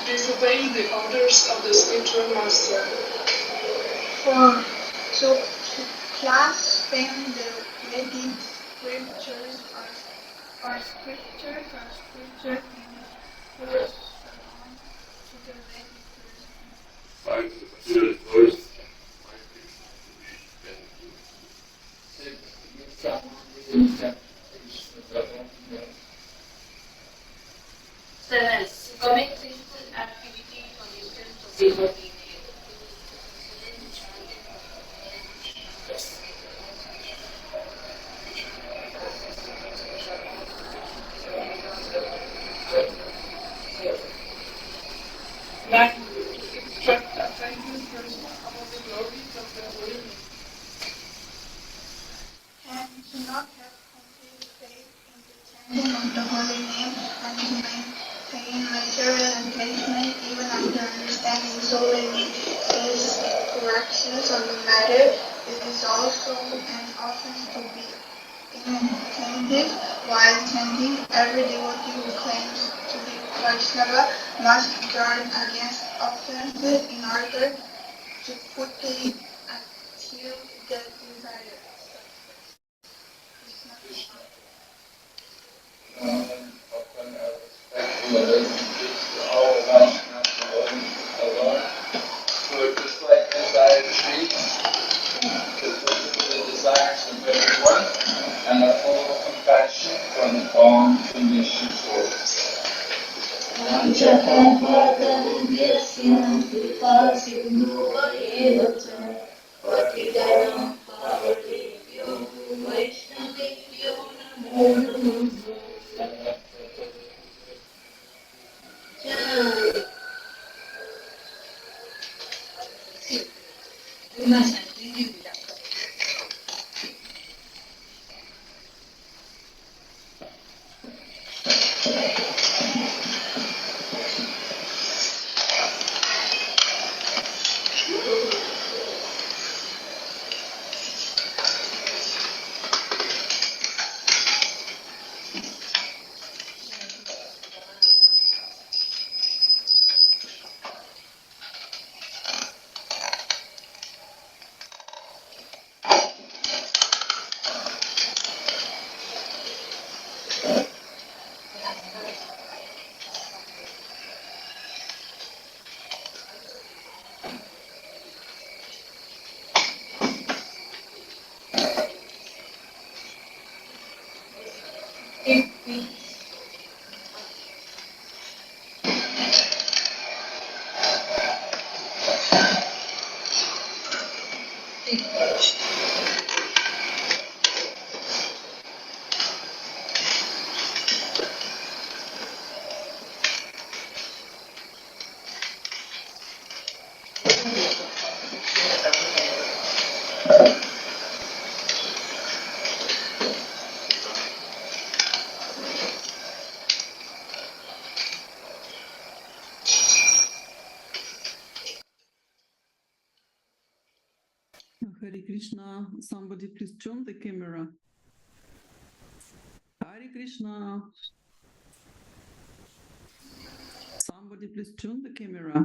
Disobey the orders of the spiritual master. 4. To blaspheme the Vedic scriptures or scripture in correspondence to the Vedic person. 7. Commit sinful activity for the sense of devotee. Like instruct a thankful person about the glories of the holy name. And to not have complete faith in the chanting of the holy name and to maintain material engagement even after understanding so many corrections on the matter. It is also an offense to be inattentive while chanting. Every devotee who claims to be Vaishnava must guard against offenses in order to quickly achieve the desired Just like desire to speak, to fulfill the desires of everyone, and Hare Krishna, somebody please turn the camera. Hare Krishna. Somebody please turn the camera.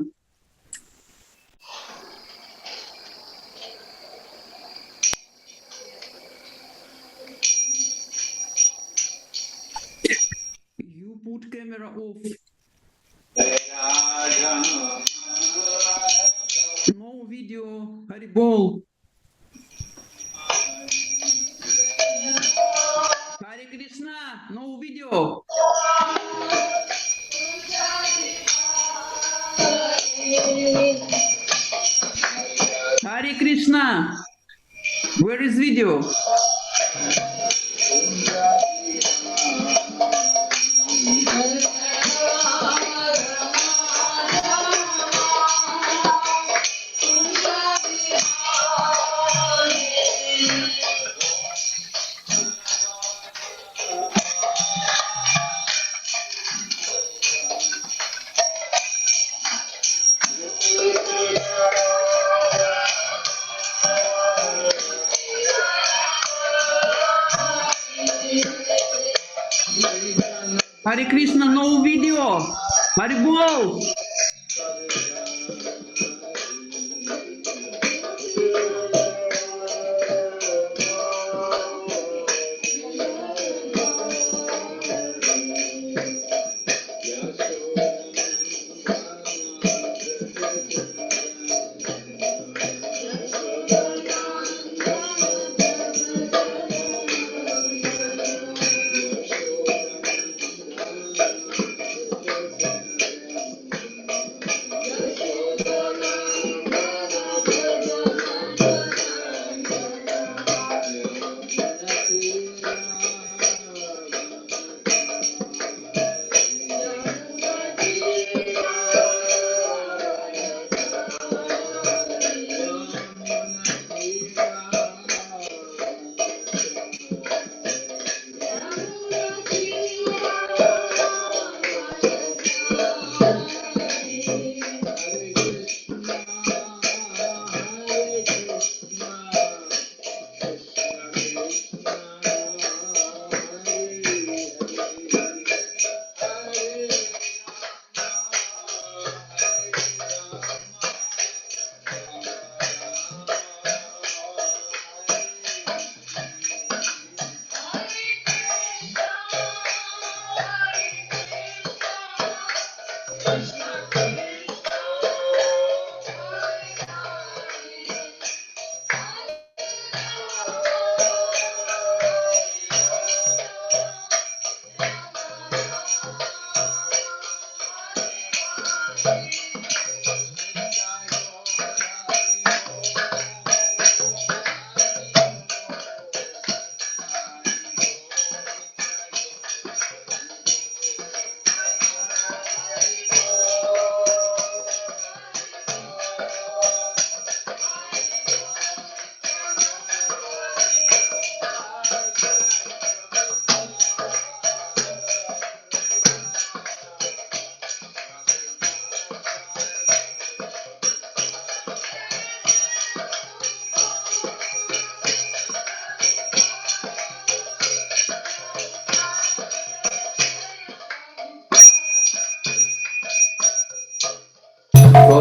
You put camera off. No video, Haribol. Hare Krishna, no video. Hare Krishna, where is video? Hare Krishna, no video. Haribol.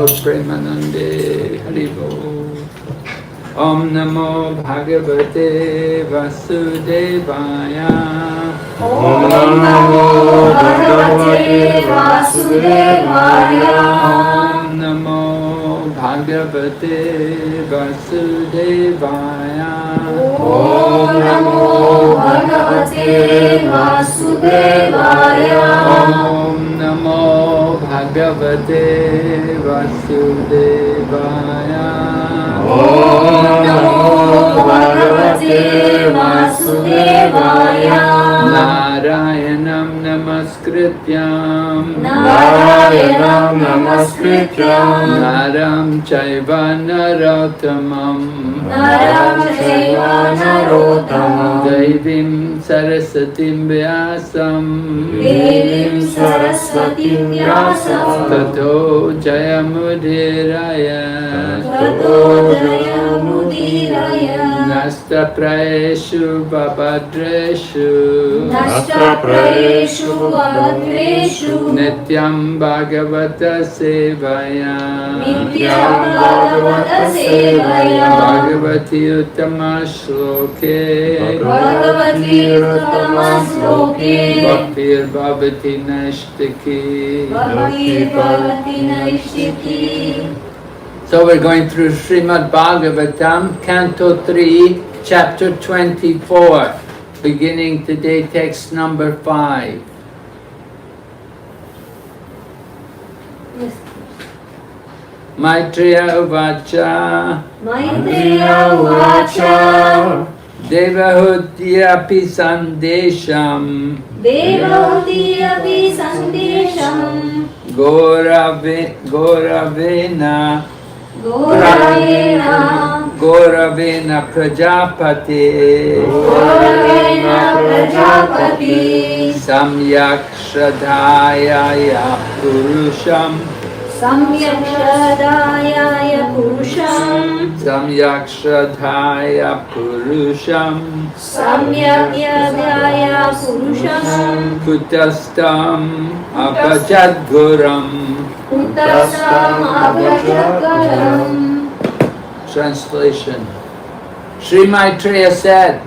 Gaur Premanande Haribo. Om Namo Bhagavate Vasudevaya. Om Namo Bhagavate Vasudevaya. Om Namo Bhagavate Vasudevaya. Om Namo Bhagavate Vasudevaya. Om Namo Bhagavate Vasudevaya. Om Namo Bhagavate Vasudevaya. Narayanam Namaskrityam Narayanam Namaskrityam Naram Chaiva Narottamam Naram Chaiva Narottamam Devim Sarasatim Vyasam Devim Saraswatim Vyasam Tato Jayamudiraya Tato Jayamudiraya Nasta Praeshu Babadreshu Nashta Praeshu Bhadreshu Nityam Bhagavata Sevaya Nityam Bhagavata Sevaya Bhagavati Uttama Shloke Bhagavati Uttama Shloke Bhaktir Bhavati Nashtaki. Bhakti Bhavati Naishtiki. So we're going through Srimad Bhagavatam, Canto 3, Chapter 24, beginning today, text number 5. Yes. Maitreya Uvacha Maitreya Uvacha Devahutyapi Sandesham Devahoti api sandesham Goravena Goravena Prajapati Goravena Prajapati Samyak Shradhaya Purusham Samyak Shradhaya Purusham Samyak Shradhaya Purusham Samyak Yadhaya Purusham Kutastam Abhajad Guram. Uttasam Abhajagaram. Translation. Sri Maitreya said,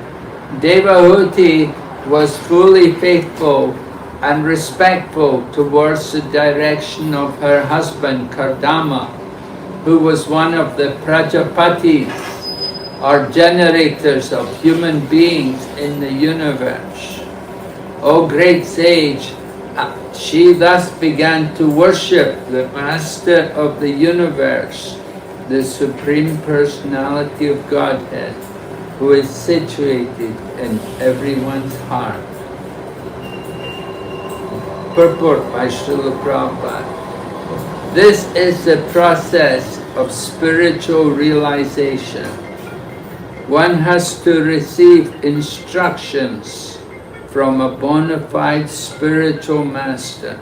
Devahuti was fully faithful and respectful towards the direction of her husband Kardama, who was one of the Prajapatis, or generators of human beings in the universe. O great sage, she thus began to worship the Master of the universe, the Supreme Personality of Godhead, who is situated in everyone's heart. Purport by Srila Prabhupada. This is the process of spiritual realization. One has to receive instructions from a bona fide spiritual master.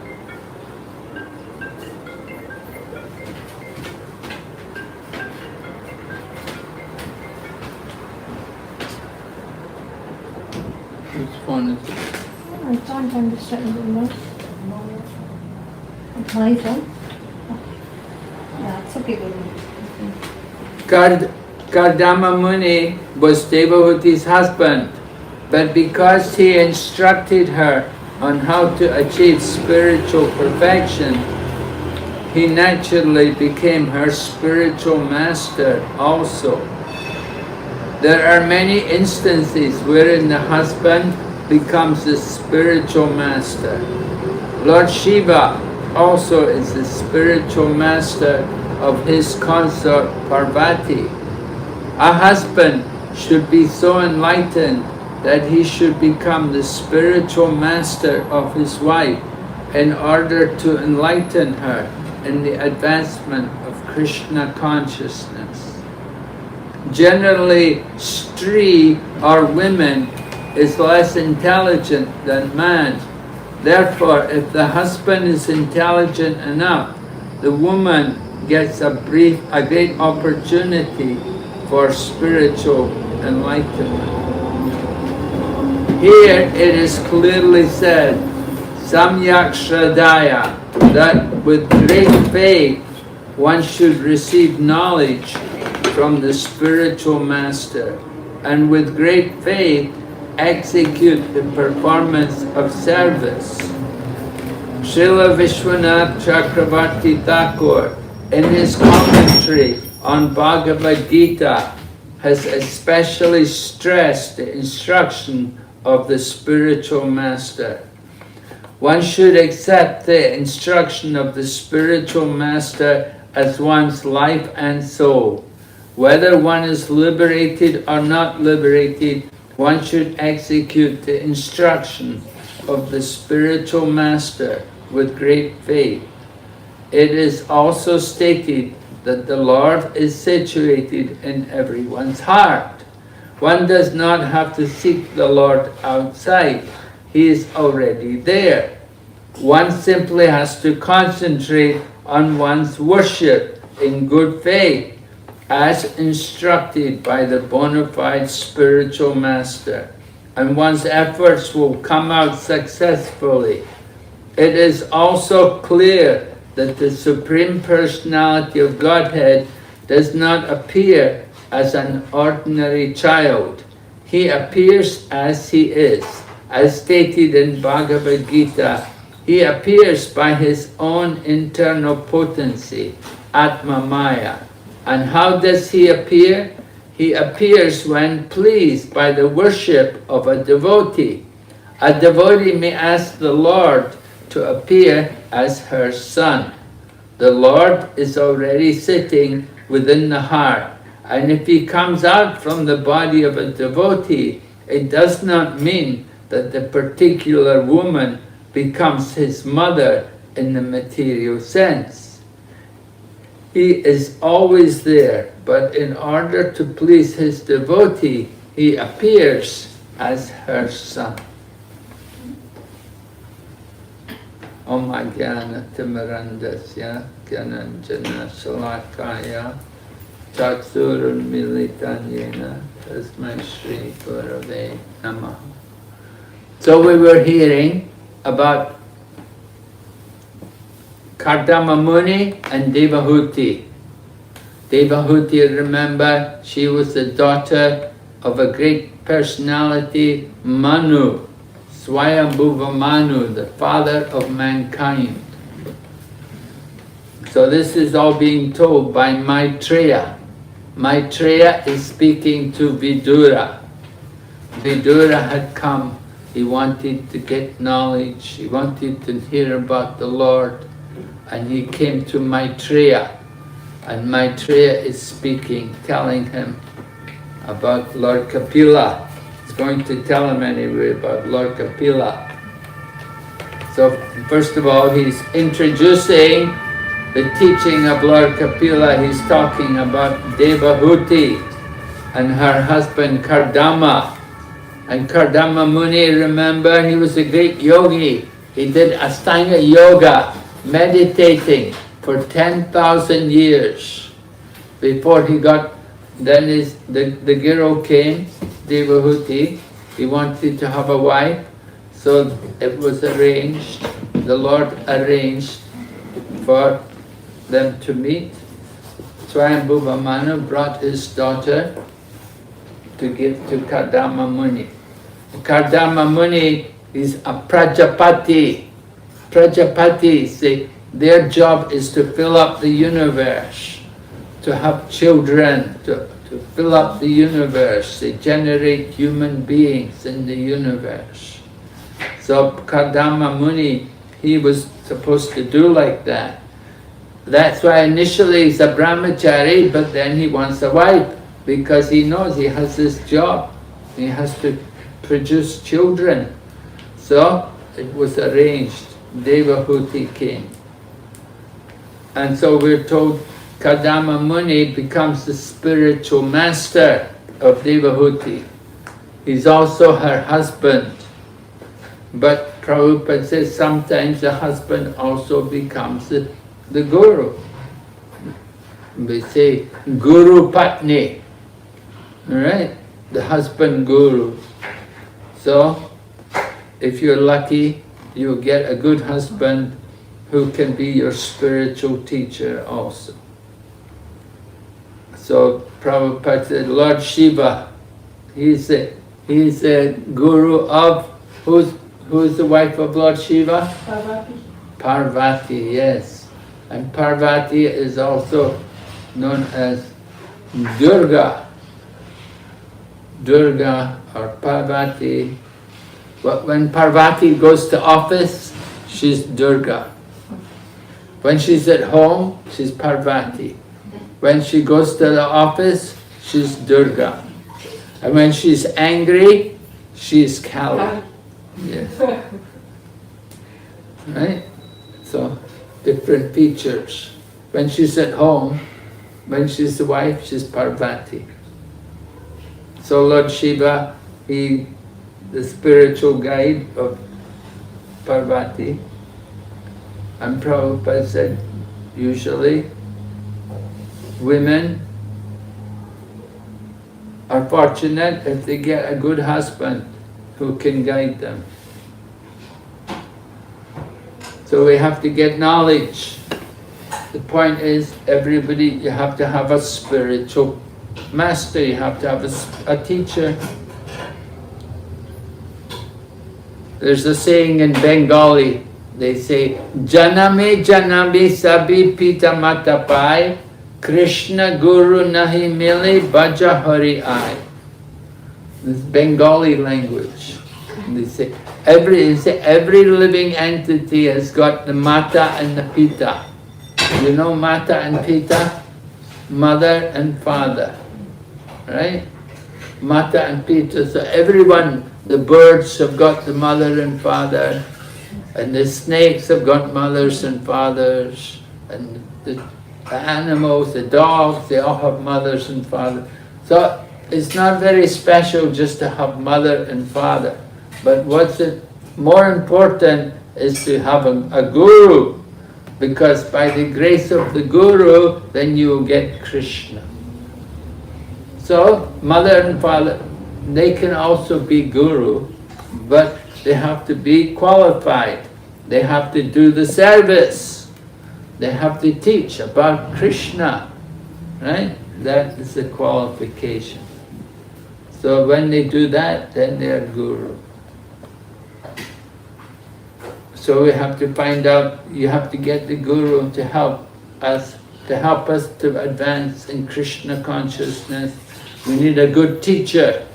Which one is it? I can't understand the most. My phone? Yeah, it's okay. Kardama Muni was Devahuti's husband, but because he instructed her on how to achieve spiritual perfection, he naturally became her spiritual master also. There are many instances wherein the husband becomes the spiritual master. Lord Shiva also is the spiritual master of his consort Parvati. A husband should be so enlightened that he should become the spiritual master of his wife in order to enlighten her in the advancement of Krishna consciousness. Generally, Stri or women is less intelligent than man. Therefore, if the husband is intelligent enough, the woman gets a great opportunity for spiritual enlightenment. Here it is clearly said, Samyak Shradaya, that with great faith one should receive knowledge from the spiritual master and with great faith execute the performance of service. Srila Vishwanath Chakravarti Thakur, in his commentary on Bhagavad Gita, has especially stressed the instruction of the spiritual master. One should accept the instruction of the spiritual master as one's life and soul. Whether one is liberated or not liberated, one should execute the instruction of the spiritual master with great faith. It is also stated that the Lord is situated in everyone's heart. One does not have to seek the Lord outside. He is already there. One simply has to concentrate on one's worship in good faith, as instructed by the bona fide spiritual master, and one's efforts will come out successfully. It is also clear that the Supreme Personality of Godhead does not appear as an ordinary child. He appears as he is. As stated in Bhagavad Gita, he appears by his own internal potency, Atma Maya. And how does he appear? He appears when pleased by the worship of a devotee. A devotee may ask the Lord to appear as her son. The Lord is already sitting within the heart, and if he comes out from the body of a devotee, it does not mean that the particular woman becomes his mother in the material sense. He is always there, but in order to please his devotee, he appears as her son. Om Ajnana Timirandasya Gyananjana Shalakaya Chaksurunmilitanyena Tasmai Shri Gurave Namaha. So we were hearing about Kardama Muni and Devahuti. Devahuti, remember, she was the daughter of a great personality, Manu, Swayambhuva Manu, the father of mankind. So this is all being told by Maitreya. Maitreya is speaking to Vidura. Vidura had come, he wanted to get knowledge, he wanted to hear about the Lord, and he came to Maitreya. And Maitreya is speaking, telling him about Lord Kapila. He's going to tell him anyway about Lord Kapila. So first of all, he's introducing the teaching of Lord Kapila. He's talking about Devahuti and her husband Kardama. And Kardama Muni, remember, he was a great yogi. He did Astanga Yoga, meditating for 10,000 years before he got, then the girl came, Devahuti. He wanted to have a wife, so it was arranged, the Lord arranged for them to meet. Swayambhuva Manu brought his daughter to give to Kardama Muni. Kardama Muni is a Prajapati. Prajapati, their job is to fill up the universe, to have children, to fill up the universe. They generate human beings in the universe. So Kardama Muni, he was supposed to do like that. That's why initially he's a brahmachari, but then he wants a wife, because he knows he has this job. He has to produce children. So it was arranged. Devahuti came. And so we're told Kardama Muni becomes the spiritual master of Devahuti. He's also her husband. But Prabhupada says sometimes the husband also becomes the guru. We say Guru Patni. Alright? The husband guru. So, if you're lucky, you'll get a good husband who can be your spiritual teacher also. So Prabhupada said, Lord Shiva, he's the guru of, who's the wife of Lord Shiva? Parvati. Parvati, yes. And Parvati is also known as Durga. Durga or Parvati. But when Parvati goes to office, she's Durga. When she's at home, she's Parvati. When she goes to the office, she's Durga. And when she's angry, she's Kali. Yes. Right? So, different features. When she's at home, when she's the wife, she's Parvati. So Lord Shiva, he, the spiritual guide of Parvati, and Prabhupada said, usually women are fortunate if they get a good husband who can guide them. So we have to get knowledge. The point is, everybody, you have to have a spiritual master, you have to have a teacher. There's a saying in Bengali, they say, Janame janame sabi pita matapai, Krishna Guru nahi mile bhaja hari ai. This Bengali language. And they say every living entity has got the mata and the pita. You know mata and pita? Mother and father. Right? Mata and pita. So everyone, the birds have got the mother and father, and the snakes have got mothers and fathers, and the animals, the dogs, they all have mothers and fathers. So it's not very special just to have mother and father. But what's more important is to have a guru, because by the grace of the guru, then you will get Krishna. So mother and father, they can also be guru, but they have to be qualified. They have to do the service. They have to teach about Krishna, right? That is the qualification. So when they do that, then they are guru. So we have to find out, you have to get the guru to help us to advance in Krishna consciousness. We need a good teacher.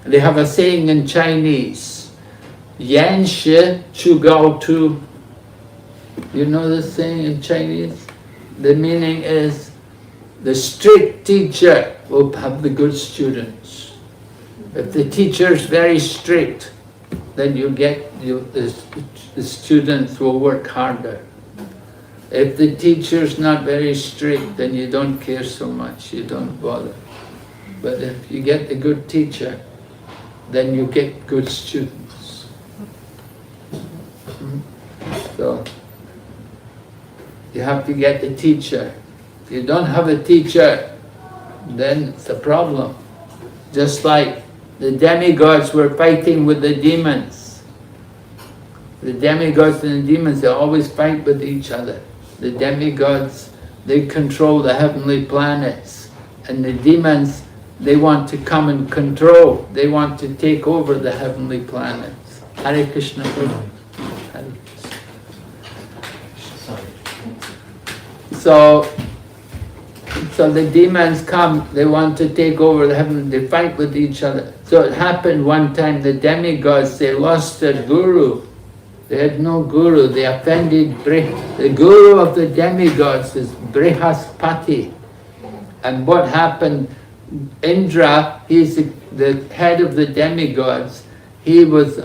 They have a saying in Chinese, Yan Shi Chu Gao Tu. You know this saying in Chinese? The meaning is, the strict teacher will have the good students. If the teacher is very strict, then the students will work harder. If the teacher is not very strict, then you don't care so much, you don't bother. But if you get a good teacher, then you get good students. So, you have to get a teacher. If you don't have a teacher, then it's a problem. Just like the demigods were fighting with the demons. The demigods and the demons, they always fight with each other. The demigods, they control the heavenly planets. And the demons, they want to come and control. They want to take over the heavenly planets. Hare Krishna. Hare Krishna. So the demons come, they want to take over the heaven, they fight with each other. So it happened one time, the demigods, they lost their guru. They had no guru, they offended, the guru of the demigods is Brihaspati. And what happened, Indra, he's the head of the demigods, he was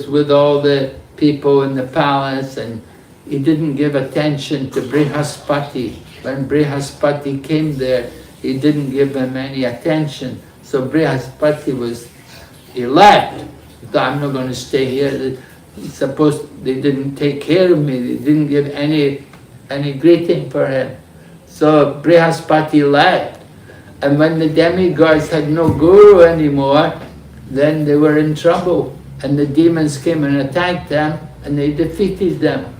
with all the people in the palace, and he didn't give attention to Brihaspati. When Brihaspati came there, he didn't give him any attention. So Brihaspati he left. He thought, I'm not going to stay here. They didn't take care of me. They didn't give any greeting for him. So Brihaspati left. And when the demigods had no guru anymore, then they were in trouble. And the demons came and attacked them, and they defeated them.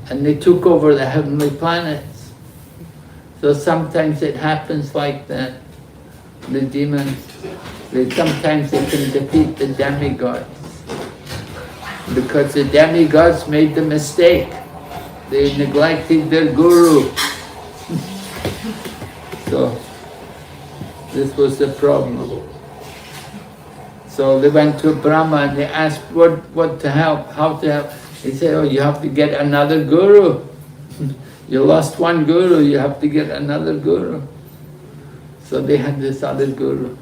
And they took over the heavenly planets. So sometimes it happens like that. The demons, sometimes they can defeat the demigods. Because the demigods made the mistake. They neglected their guru. So this was the problem. So they went to Brahma and they asked what to help, how to help. He said, oh, you have to get another guru. You lost one guru, you have to get another guru. So they had this other guru.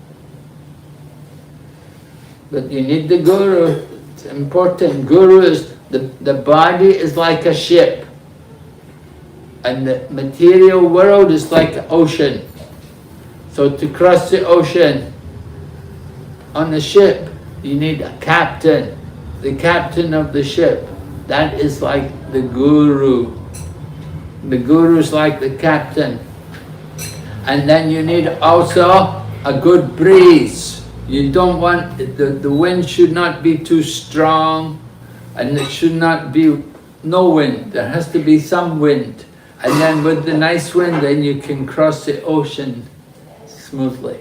But you need the guru. It's important. Guru is, the body is like a ship. And the material world is like the ocean. So to cross the ocean on a ship, you need a captain. The captain of the ship. That is like the guru. The guru is like the captain. And then you need also a good breeze. You don't want, the wind should not be too strong, and it should not be no wind. There has to be some wind. And then with the nice wind, then you can cross the ocean smoothly.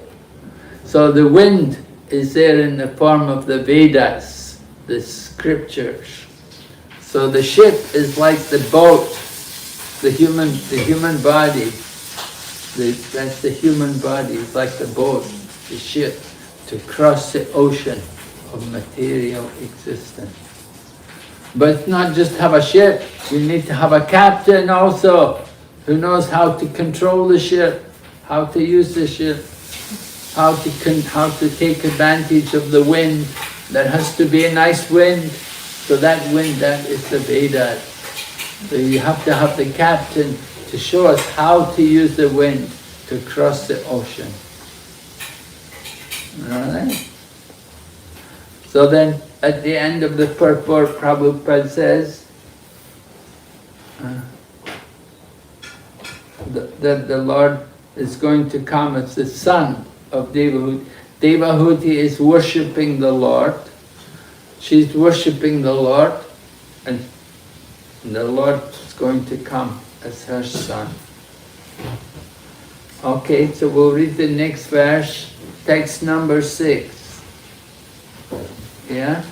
So the wind is there in the form of the Vedas, the scriptures. So the ship is like the boat, the human body. That's the human body. It's like the boat, the ship, to cross the ocean of material existence. But it's not just have a ship. You need to have a captain also, who knows how to control the ship, how to use the ship, how to take advantage of the wind. There has to be a nice wind. So that wind, that is the Vedas. So you have to have the captain to show us how to use the wind to cross the ocean. Alright? So then, at the end of the purport, Prabhupada says that the Lord is going to come as the son of Devahuti. Devahuti is worshipping the Lord. She's worshipping the Lord, and the Lord is going to come as her son. Okay, so we'll read the next verse, text number 6. Yeah?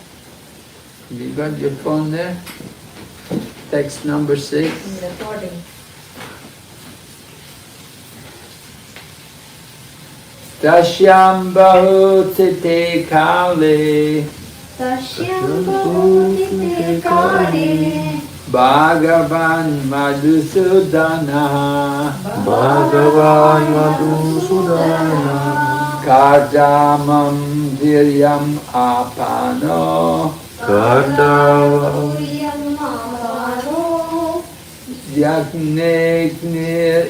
Have you got your phone there? Text number 6. Recording. Tashyam bahutite kale Tashyam bahutite kale Bhagavan Madhusudana Bhagavan Madhusudana Kardamam Viryam Apano Kardamam Yagneknir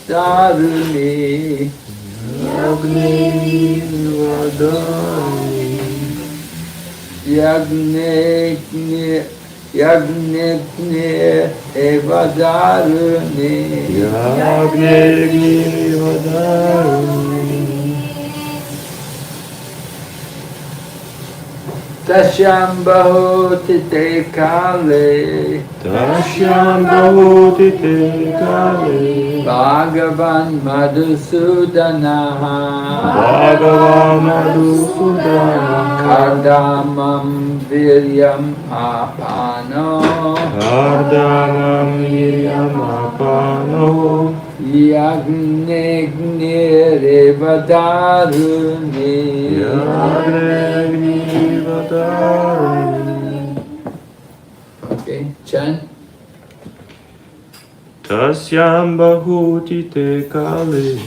Evataruni Yagneknir Evadaruni Tashyam bahutite kale Tashyam bahutite kale Bhagavan Madhusudana Bhagavan Madhusudana Kardamam Viryam Apano Kardamam Viryam Apano Yagneknir Evadaruni Okay, chant. Tasyam bahutite kale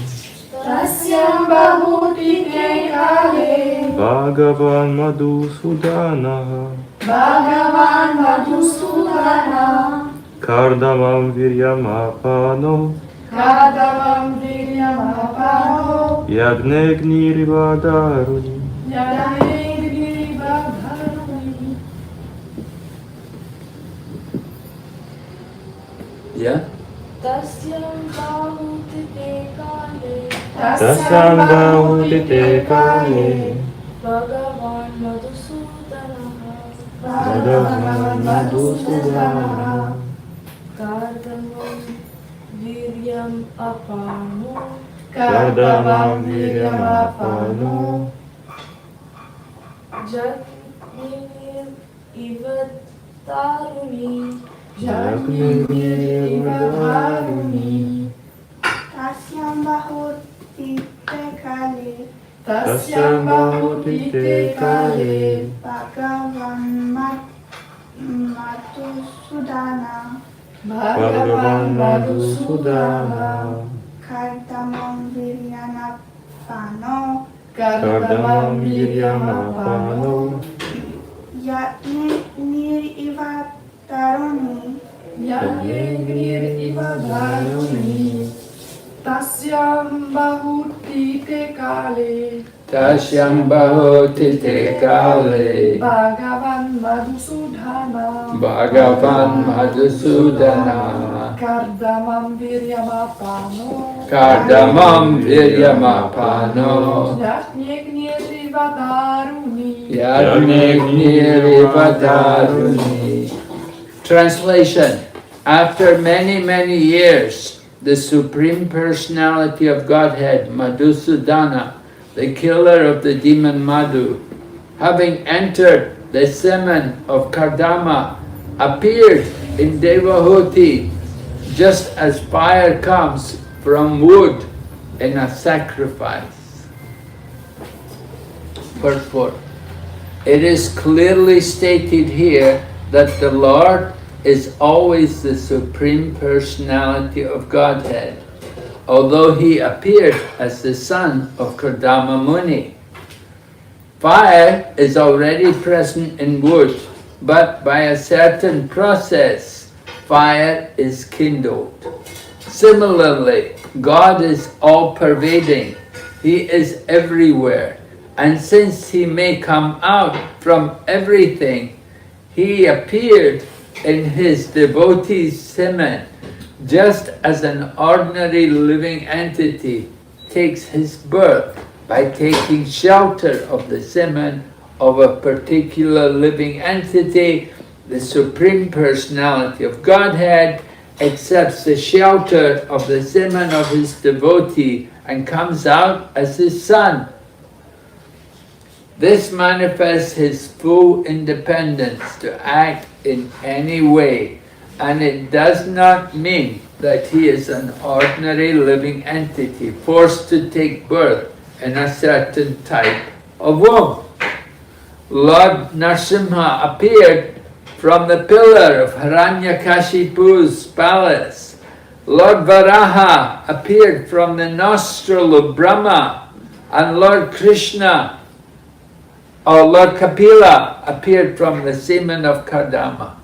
Tasyam bahutite kale Bhagavan Madhusudana Bhagavan Madhusudana Kardamam Viryam Apano Kadavam Viryamapano Yagnegnivadaruni Yanegirivadharuni. Yeah? Tasyam bahutite kale Tasyam bahutite kale Bhagavan Madhusudana Bhagavan Madhusudana Kadavam Virya Viryamapano Kardamam Viryamapano Jagminir Ivataruni Jagminir Ivataruni Tasyam bahutite kale Tasyam bahutite kale Bhagavan Madhusudana Bhagavan Madhusudana Kardamam Viryanapano Kardamam Viryamapano Yatnir Ivataruni Yagminir Ivataruni Tasyam bahutite kale Tasyam bahutite kale Bhagavan Madhusudana Bhagavan Madhusudana Kardamam Viryamapano Kardamam Viryamapano Yagminir Ivataruni Yagnignirivadaruni. Translation. After many, many years, the Supreme Personality of Godhead, Madhusudana, the killer of the demon Madhu, having entered the semen of Kardama, appeared in Devahuti, just as fire comes from wood in a sacrifice. Verse 4. It is clearly stated here that the Lord is always the Supreme Personality of Godhead, although he appeared as the son of Kardama Muni. Fire is already present in wood, but by a certain process, fire is kindled. Similarly, God is all-pervading. He is everywhere. And since he may come out from everything, he appeared in his devotee's semen, just as an ordinary living entity takes his birth by taking shelter of the semen of a particular living entity. The Supreme Personality of Godhead accepts the shelter of the semen of his devotee and comes out as his son. This manifests his full independence to act in any way, and it does not mean that he is an ordinary living entity forced to take birth in a certain type of womb. Lord Narasimha appeared from the pillar of Hiranyakashipu's palace. Lord Varaha appeared from the nostril of Brahma, and Lord Krishna or Lord Kapila appeared from the semen of Kardama.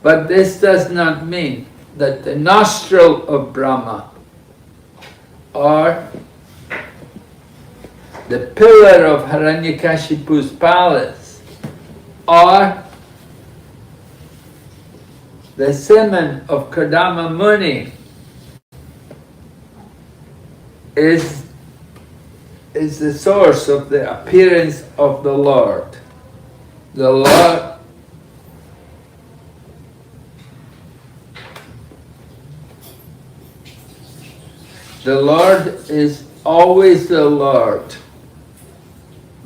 But this does not mean that the nostril of Brahma or the pillar of Hiranyakashipu's palace or the semen of Kardama Muni is the source of the appearance of the Lord. The Lord is always the Lord.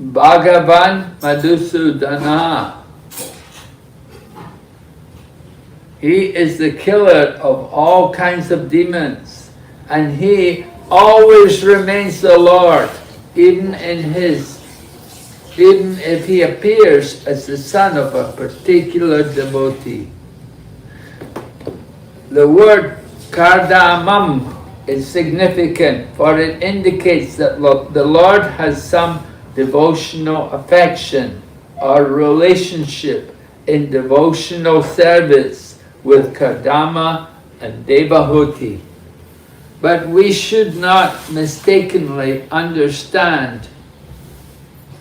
Bhagavan Madhusudana. He is the killer of all kinds of demons, and he always remains the Lord, even if he appears as the son of a particular devotee. The word Kardamam is significant, for it indicates that the Lord has some devotional affection or relationship in devotional service with Kardama and Devahuti. But we should not mistakenly understand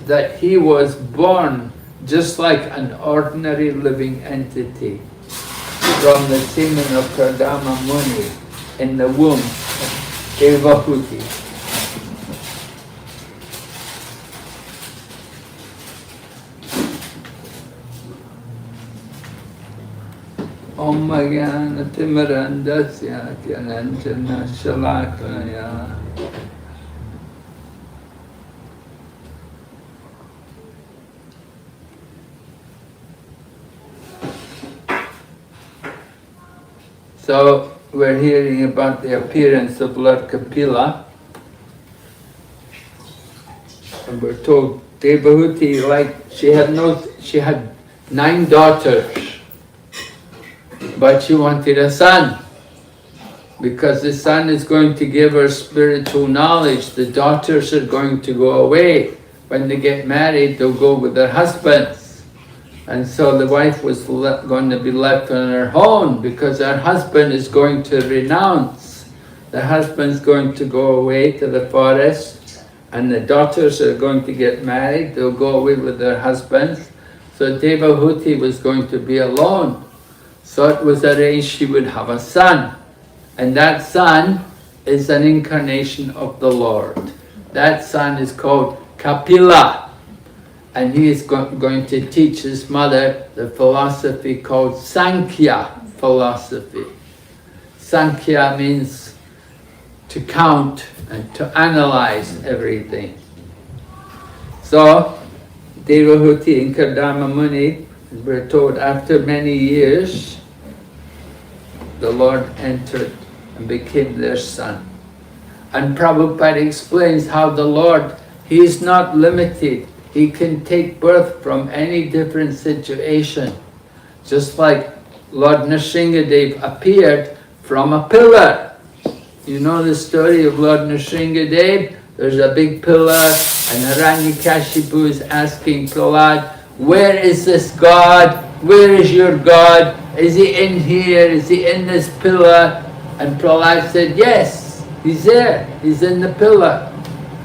that he was born just like an ordinary living entity from the semen of Kardama Muni in the womb of Devahuti. Om Gyana Timirandasya Gyananjana Shalakaya. So we're hearing about the appearance of Lord Kapila, and we're told Devahuti, she had 9 daughters, but she wanted a son, because the son is going to give her spiritual knowledge. The daughters are going to go away. When they get married, they'll go with their husbands. And so the wife was going to be left on her own, because her husband is going to renounce. The husband's going to go away to the forest, and the daughters are going to get married. They'll go away with their husbands. So Devahuti was going to be alone. So it was arranged she would have a son. And that son is an incarnation of the Lord. That son is called Kapila. And he is going to teach his mother the philosophy called Sankhya philosophy. Sankhya means to count and to analyze everything. So, Devahuti and Kardama Muni, we're told, after many years, the Lord entered and became their son. And Prabhupada explains how the Lord, he is not limited. He can take birth from any different situation. Just like Lord Nrsingadev appeared from a pillar. You know the story of Lord Nrsingadev? There's a big pillar, and Hiranyakashipu is asking Prahlad, where is this God? Where is your God? Is he in here? Is he in this pillar? And Prahlad said, yes, he's there. He's in the pillar.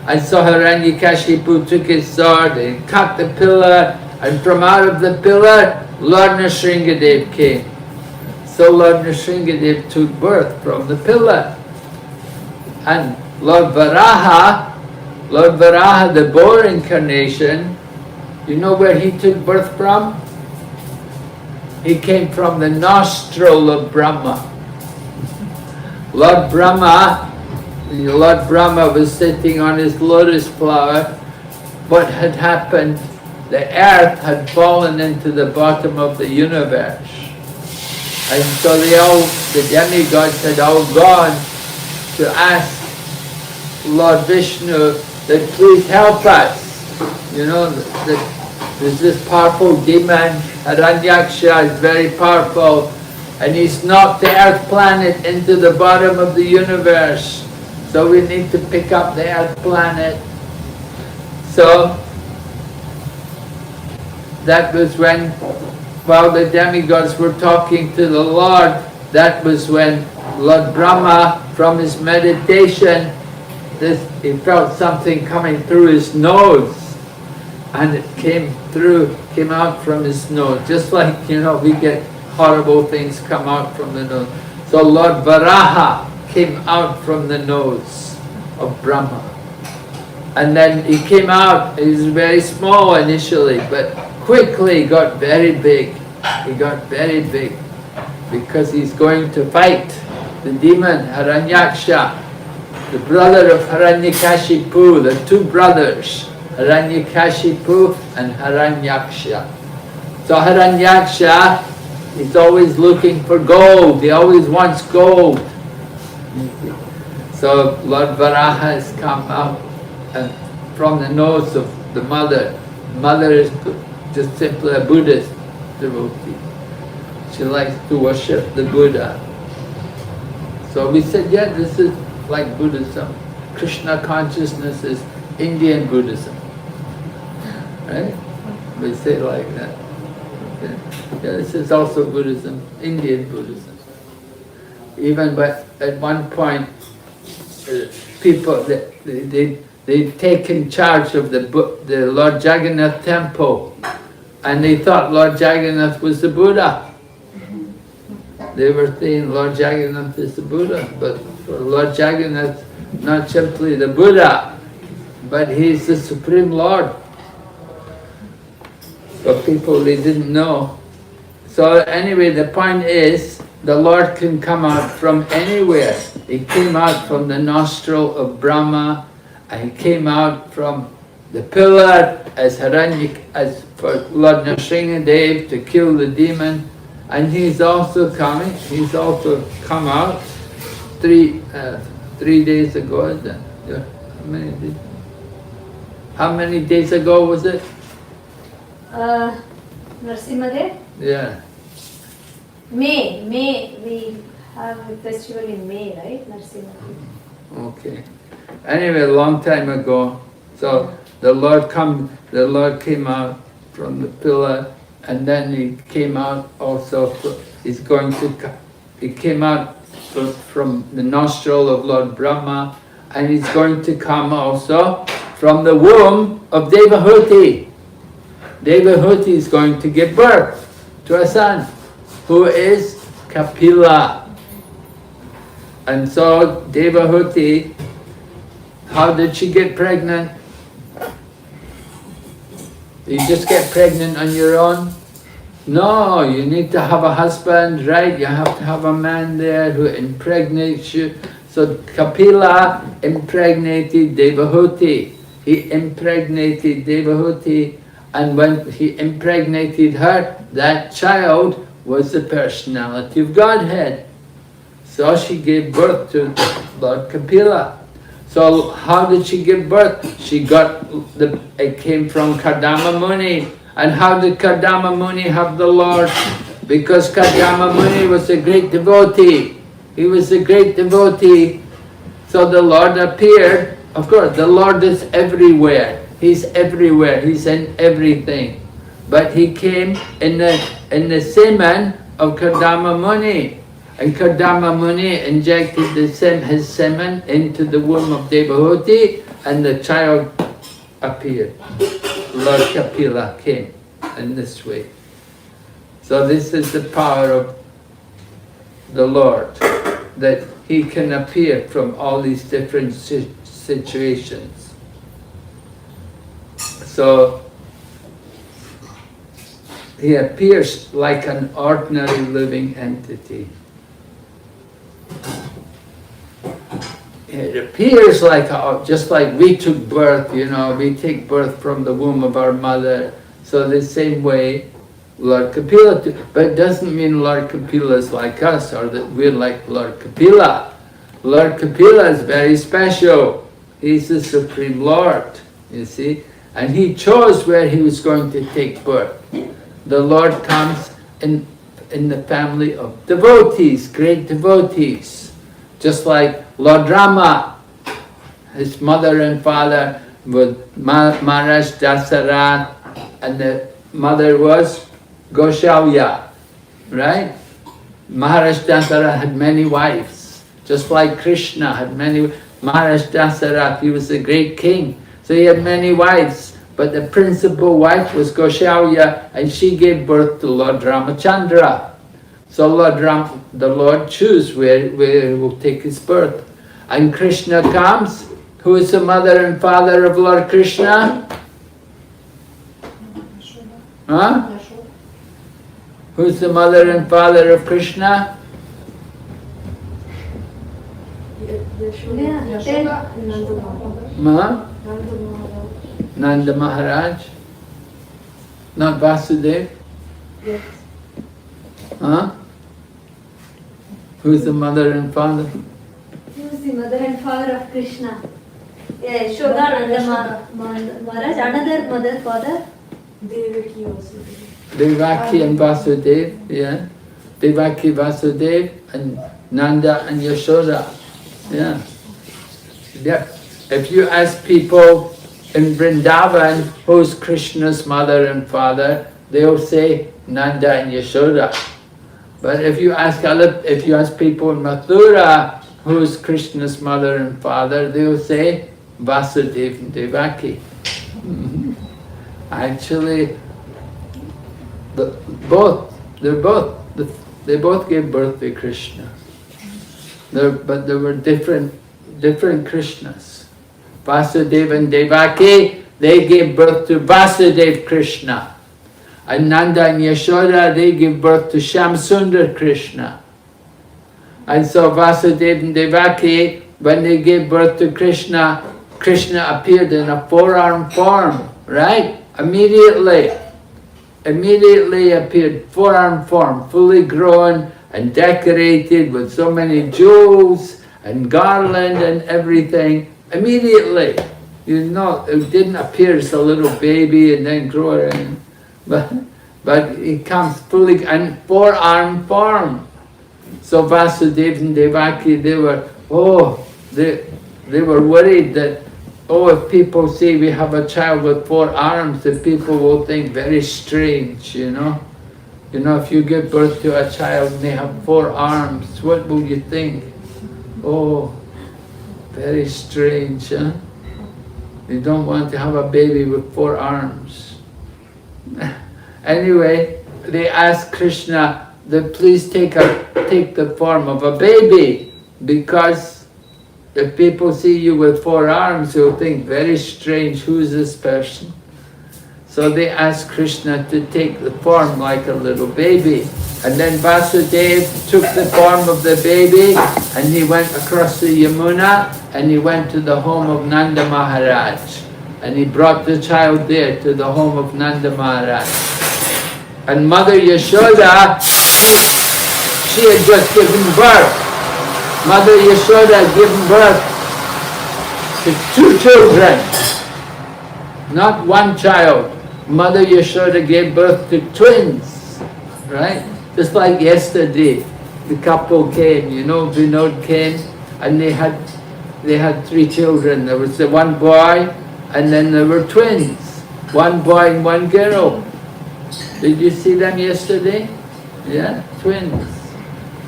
And so Hiranyakashipu took his sword and cut the pillar, and from out of the pillar, Lord Nrsingadev came. So Lord Nrsingadev took birth from the pillar. And Lord Varaha, the boar incarnation, you know where he took birth from? He came from the nostril of Brahma. Lord Brahma was sitting on his lotus flower. What had happened? The earth had fallen into the bottom of the universe. And so the demigods had all gone to ask Lord Vishnu that please help us. You know, there's this powerful demon, Hiranyaksha is very powerful, and he's knocked the earth planet into the bottom of the universe. So we need to pick up the earth planet. So that was when, while the demigods were talking to the Lord, that was when Lord Brahma, from his meditation, he felt something coming through his nose. And it came out from his nose. Just like, you know, we get horrible things come out from the nose. So Lord Varaha came out from the nose of Brahma. And then he came out, he was very small initially, but quickly got very big. He got very big because he's going to fight the demon Hiranyaksha, the brother of Hiranyakashipu, the 2 brothers, Hiranyakashipu and Hiranyaksha. So Hiranyaksha is always looking for gold, he always wants gold. So Lord Varaha has come out and from the nose of the mother. Mother is just simply a Buddhist devotee. She likes to worship the Buddha. So we said, yeah, this is like Buddhism. Krishna consciousness is Indian Buddhism. Right? We say it like that. Okay. Yeah, this is also Buddhism, Indian Buddhism. Even but at one point, people, they'd taken charge of the Lord Jagannath temple, and they thought Lord Jagannath was the Buddha. They were saying Lord Jagannath is the Buddha, but for Lord Jagannath, not simply the Buddha, but he's the Supreme Lord. But people, they didn't know. So anyway, the point is, the Lord can come out from anywhere. He came out from the nostril of Brahma, and he came out from the pillar as as for Lord Nrsingadev to kill the demon, and he's also coming. He's also come out 3 days ago. Is that? Yeah. How many days ago was it? Nrsimhadev? Yeah. May, we have a festival in May, right? Nrsimhadev. Okay. Anyway, a long time ago. So the Lord came out from the pillar, and then he came out also. He came out from the nostril of Lord Brahma, and he's going to come also from the womb of Devahuti. Devahuti is going to give birth to a son, who is Kapila. And so Devahuti, how did she get pregnant? You just get pregnant on your own? No, you need to have a husband, right? You have to have a man there who impregnates you. So Kapila impregnated Devahuti. He impregnated Devahuti, and when he impregnated her, that child was the personality of Godhead. So she gave birth to Lord Kapila. So how did she give birth? It came from Kardama Muni. And how did Kardama Muni have the Lord? Because Kardama Muni was a great devotee. He was a great devotee. So the Lord appeared. Of course, the Lord is everywhere. He's everywhere. He's in everything. But he came in the semen of Kardama Muni. And Kardama Muni injected his semen into the womb of Devahuti, and the child appeared. Lord Kapila came in this way. So this is the power of the Lord, that he can appear from all these different situations. So he appears like an ordinary living entity. It appears like, just like we took birth, we take birth from the womb of our mother. So the same way, Lord Kapila, but it doesn't mean Lord Kapila is like us, or that we're like Lord Kapila. Lord Kapila is very special. He's the Supreme Lord, you see. And he chose where he was going to take birth. The Lord comes in the family of devotees, great devotees. Just like Lord Rama, his mother and father were Maharaj Dasarath, and the mother was Goshalya, right? Maharaj Dasarath had many wives, just like Krishna had many. Maharaj Dasarath, he was a great king, so he had many wives, but the principal wife was Goshalya, and she gave birth to Lord Ramachandra. So the Lord chose where he will take his birth. And Krishna comes. Who is the mother and father of Lord Krishna? Huh? Who's the mother and father of Krishna? Nanda Maharaj? Not Vasudev? Yes. Huh? Who's the mother and father? Who is the mother and father of Krishna? Yeah, Yashoda, Nanda Maharaj. Another mother, father? Devaki also. Devaki and Vasudev, yeah. Devaki, Vasudev, and Nanda and Yashoda. Yeah. Yep. If you ask people in Vrindavan who's Krishna's mother and father, they'll say Nanda and Yashoda. But if you ask people in Mathura who's Krishna's mother and father, they'll say Vasudeva and Devaki. Actually, they both gave birth to Krishna. But there were different Krishnas. Vasudeva and Devaki, they gave birth to Vasudeva Krishna. And Nanda and Yashoda, they give birth to Shamsundar Krishna. And so Vasudeva and Devaki, when they gave birth to Krishna, Krishna appeared in a four-arm form, right? Immediately appeared, four-arm form, fully grown and decorated with so many jewels and garland and everything. Immediately, you know, it didn't appear as a little baby and then grow in, but it comes fully in four-arm form. So Vasudeva and Devaki, they were worried that, if people see we have a child with four arms, the people will think very strange, you know. You know, if you give birth to a child and they have four arms, what will you think? Oh, very strange, huh? You don't want to have a baby with four arms. Anyway, they asked Krishna that please take the form of a baby, because if people see you with four arms, they'll think very strange, who's this person? So they asked Krishna to take the form like a little baby. And then Vasudeva took the form of the baby and he went across the Yamuna and he went to the home of Nanda Maharaj. And he brought the child there to the home of Nanda Maharaj. And Mother Yashoda, she had just given birth. Mother Yashoda had given birth to two children, not one child. Mother Yashoda gave birth to twins, right? Just like yesterday, the couple came, you know, Vinod came, and they had three children. There was the one boy, and then there were twins, one boy and one girl. Did you see them yesterday? Yeah, twins.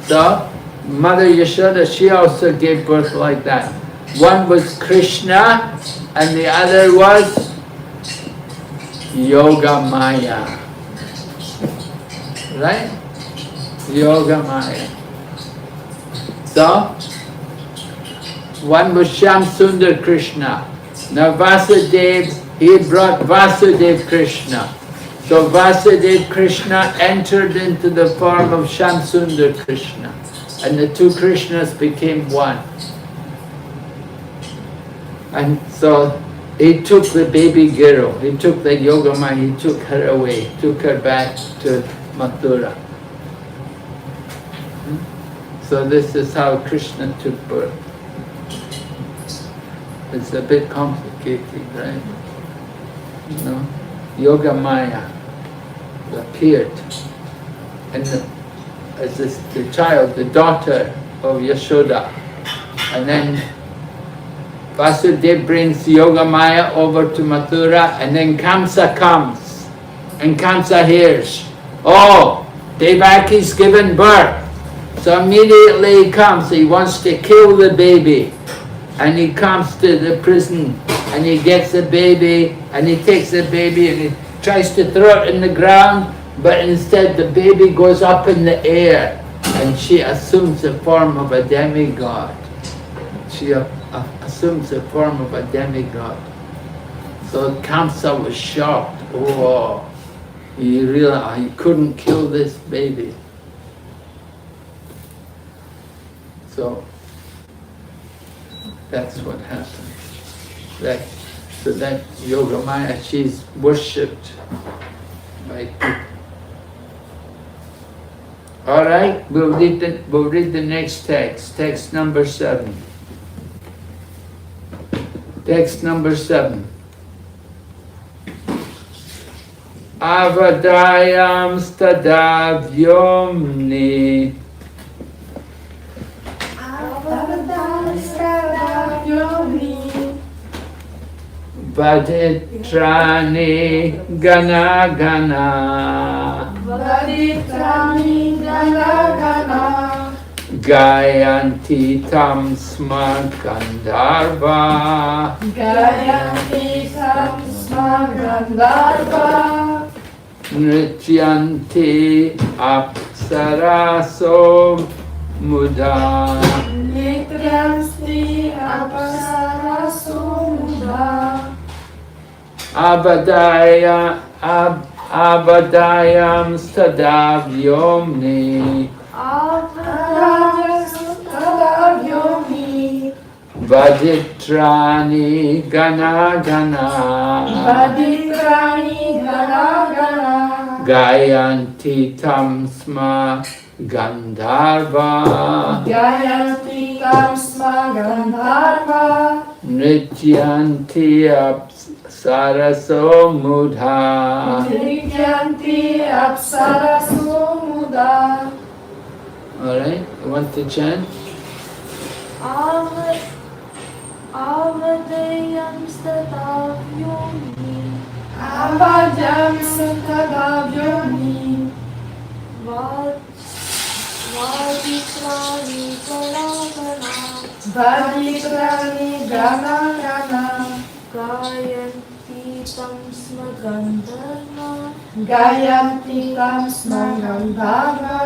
So Mother Yashoda, she also gave birth like that. One was Krishna and the other was Yoga Maya. Right? Yoga Maya. So, one was Shamsundar Krishna. Now Vasudeva, he brought Vasudeva Krishna. So Vasudeva Krishna entered into the form of Shamsundar Krishna. And the two Krishnas became one. And so he took the baby girl, he took the Yogamaya, he took her away, took her back to Mathura. So this is how Krishna took birth. It's a bit complicated, right? You know, Yogamaya appeared. And as the child, the daughter of Yashoda. And then Vasudeva brings Yogamaya over to Mathura, and then Kamsa comes. And Kamsa hears, oh, Devaki's given birth. So immediately he comes, he wants to kill the baby. And he comes to the prison, and he gets the baby, and he takes the baby, and he tries to throw it in the ground, but instead the baby goes up in the air and she assumes the form of a demigod. She assumes the form of a demigod. So Kamsa was shocked. Oh, he realized he couldn't kill this baby. So that's what happened. So that Yogamaya, she's worshipped by people. All right, we'll read the next text, text number 7. Text number 7. Avadayam stadavyomni Vaditrani gana gana Gayanti tam sma Gandharva Nrityanti apsaraso muda Avadayam Stadavyomni Avadayastadavyomi Vaditrani Gana Gana Vaditrani Gana Gana Gayanti Tamsma Gandharva Gayanti Kamsma Gandharva Nrityanti Apsaraso Mudha. Nrityanti Apsaraso Muda. Alright, you want to chant? Avadayam statavyoni Avadayam statavyoni Vaditrani Galavana Vaditrani Gana Gana Gayanti Tamsma Gandharva Gayanti Kamsma Gandharva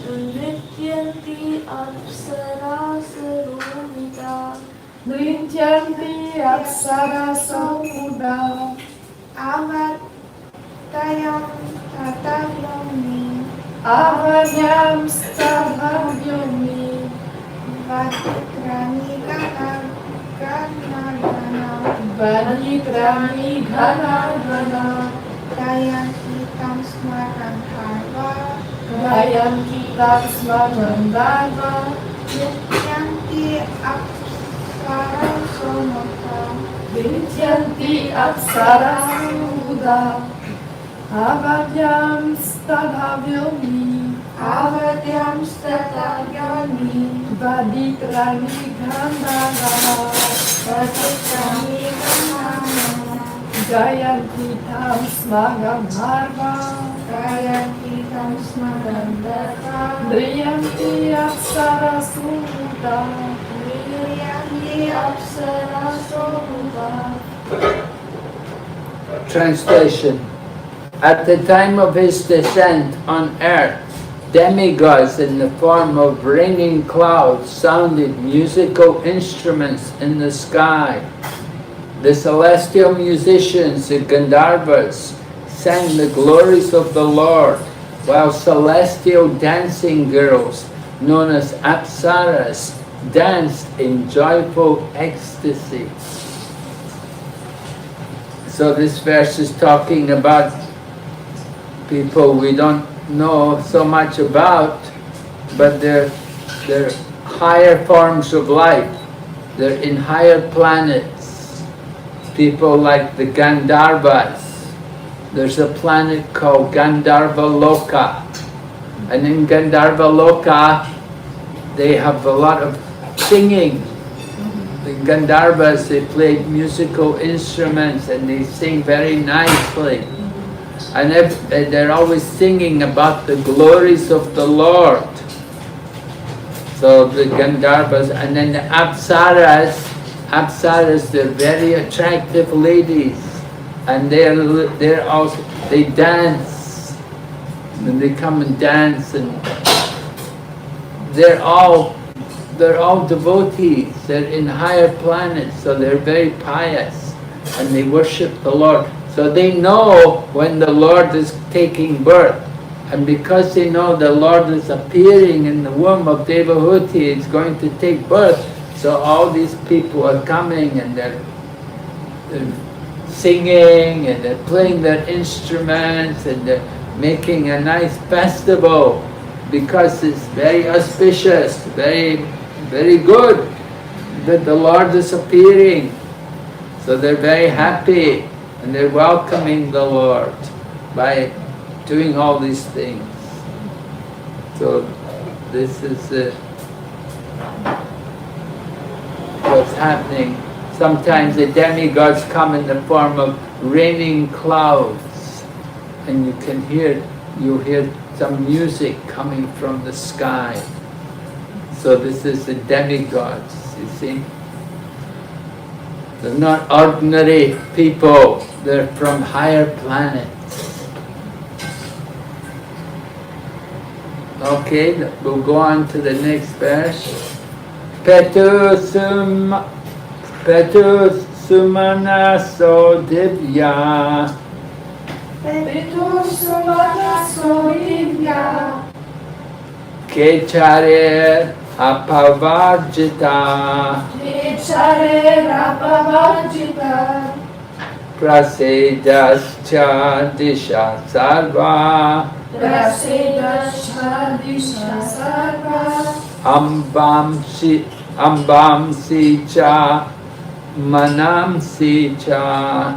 Nrityanti Apsarasarumita Nrityanti Apsaraso Muda. Avadayam statavyoni Avadayam statavyoni Vaditrani Gana Gana Vaditrani Gana Gana Gayanti Kamsma Gandharva Gayanti Kamsma Gandharva Nrityanti Apsaraso Muda. Nrityanti Apsaraso Muda. Avadayam statavyoni Avadayam statavyoni Vaditrani Gana Gana Vaditrani Gana Gayanti Kamsma Gandharva Gayanti Kamsma Gandharva Nrityanti Apsaraso Muda. Nrityanti Apsaraso Muda. Translation. At the time of his descent on earth, demigods in the form of raining clouds sounded musical instruments in the sky. The celestial musicians, the Gandharvas, sang the glories of the Lord, while celestial dancing girls, known as Apsaras, danced in joyful ecstasy. So this verse is talking about people we don't know so much about, but they're higher forms of life. They're in higher planets. People like the Gandharvas. There's a planet called Gandharva Loka. And in Gandharva Loka, they have a lot of singing. The Gandharvas, they play musical instruments and they sing very nicely. And they're always singing about the glories of the Lord. So the Gandharvas, and then the Apsaras, they're very attractive ladies. And they're also, they dance. And they come and dance, and they're all devotees. They're in higher planets, so they're very pious, and they worship the Lord. So they know when the Lord is taking birth, and because they know the Lord is appearing in the womb of Devahuti, is going to take birth. So all these people are coming, and they're singing, and they're playing their instruments, and they're making a nice festival, because it's very auspicious, very, very good that the Lord is appearing. So they're very happy, and they're welcoming the Lord by doing all these things. So this is what's happening. Sometimes the demigods come in the form of raining clouds, and you hear some music coming from the sky. So this is the demigods, you see. They're not ordinary people, they're from higher planets. Okay, we'll go on to the next verse. Petu sumanaso divya Kechare apavajita prasedascha disha sarva ambamsi cha manamsi cha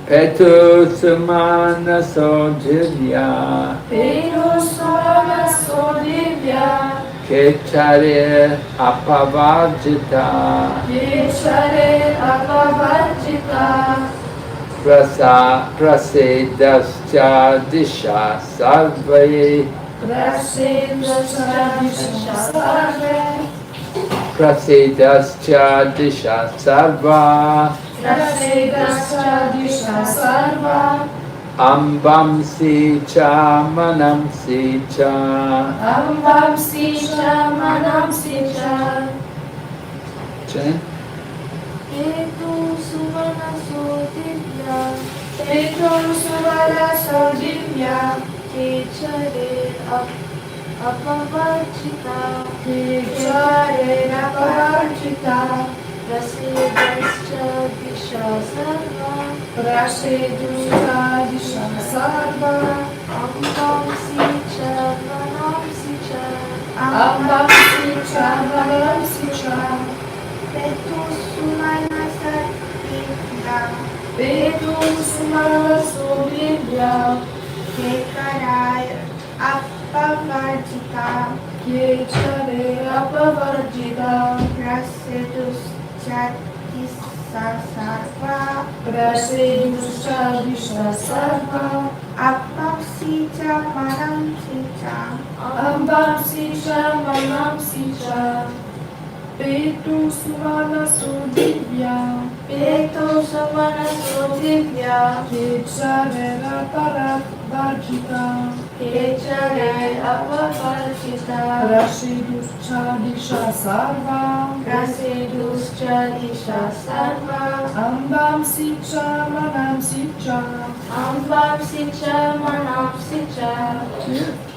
petu sumana sojivya kechare apavajita prasedascha disha sarve prasedascha disha sarva ambamsi cha manamsi cha Chen?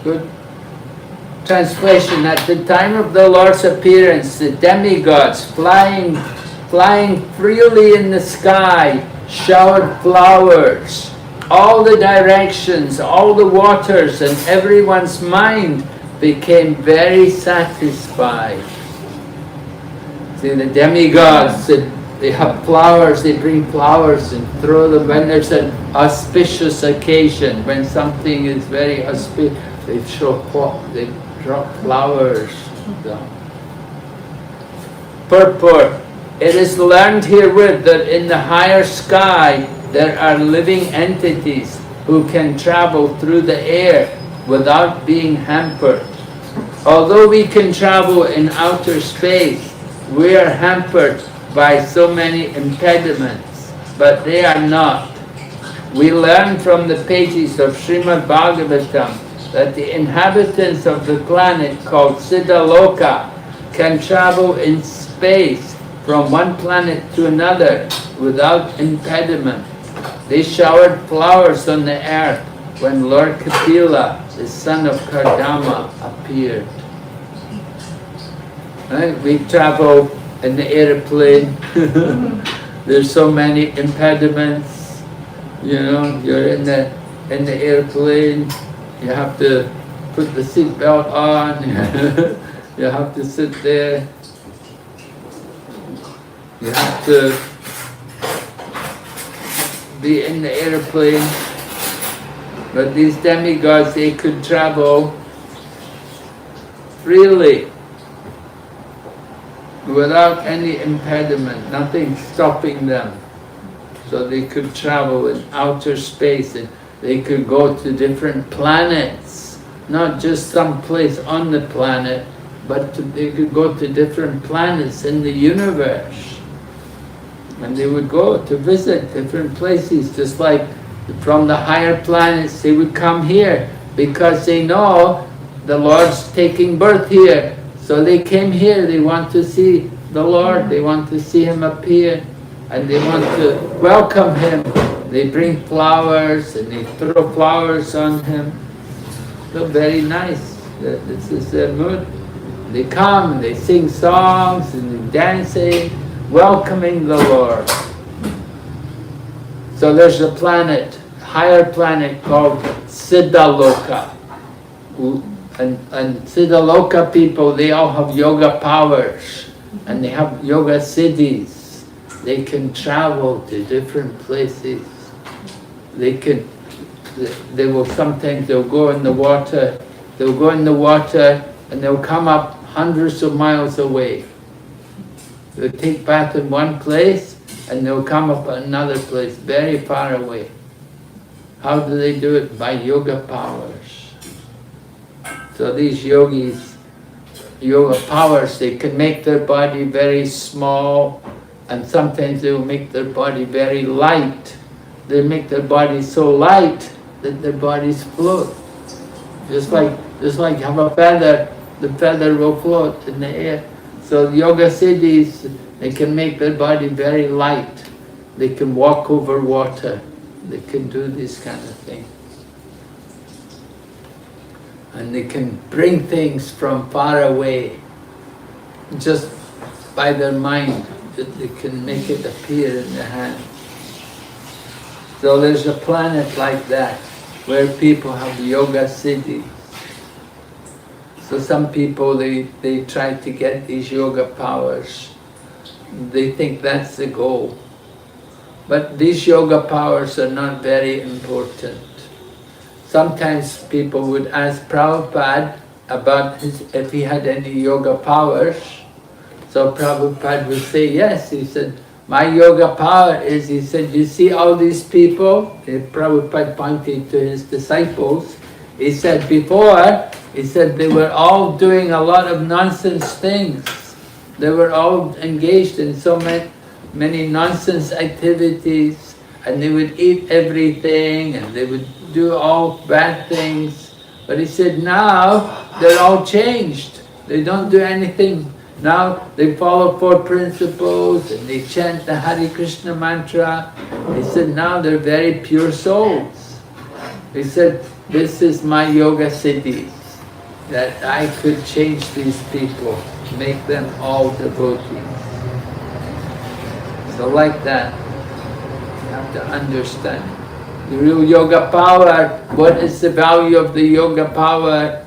Good. Translation: at the time of the Lord's appearance, the demigods flying freely in the sky showered flowers. All the directions, all the waters, and everyone's mind became very satisfied. See, the demigods, they have flowers, they bring flowers and throw them when there's an auspicious occasion, when something is very auspicious, they drop flowers down. Purport. It is learned herewith that in the higher sky there are living entities who can travel through the air without being hampered. Although we can travel in outer space, we are hampered by so many impediments, but they are not. We learn from the pages of Srimad Bhagavatam that the inhabitants of the planet called Siddhaloka can travel in space from one planet to another without impediment. They showered flowers on the earth when Lord Kapila, the son of Kardama, appeared. Right? We travel in the airplane. There's so many impediments. You know, you're in the airplane. You have to put the seatbelt on. You have to sit there. You have to be in the airplane. But these demigods, they could travel freely without any impediment, nothing stopping them. So they could travel in outer space, and they could go to different planets, not just some place on the planet, but they could go to different planets in the universe. And they would go to visit different places, just like from the higher planets they would come here, because they know the Lord's taking birth here. So they came here, they want to see the Lord, they want to see Him appear. and they want to welcome him. They bring flowers and they throw flowers on him. So very nice. This is their mood. They come and they sing songs and they dancing, welcoming the Lord. So there's a planet, higher planet called Siddhaloka. And Siddhaloka people, they all have yoga powers and they have yoga siddhis. They can travel to different places. They will sometimes, they'll go in the water and they'll come up hundreds of miles away. They'll take bath in one place and they'll come up at another place very far away. How do they do it? By yoga powers. So these yogis, yoga powers, they can make their body very small, and sometimes they will make their body very light. They make their body so light that their bodies float. Just like you have a feather, the feather will float in the air. So yoga siddhis, they can make their body very light. They can walk over water. They can do this kind of thing. And they can bring things from far away just by their mind. They can make it appear in their hand. So there's a planet like that where people have yoga siddhis. So some people, they try to get these yoga powers. They think that's the goal. But these yoga powers are not very important. Sometimes people would ask Prabhupada about if he had any yoga powers. So Prabhupada would say, yes. He said, my yoga power is, he said, you see all these people? Prabhupada pointed to his disciples. He said before, he said they were all doing a lot of nonsense things. They were all engaged in so many nonsense activities, and they would eat everything and they would do all bad things. But he said now they're all changed. They don't do anything. Now they follow 4 principles and they chant the Hare Krishna mantra. He said now they're very pure souls. He said, this is my yoga siddhis, that I could change these people, make them all devotees. So like that, you have to understand. The real yoga power, what is the value of the yoga power?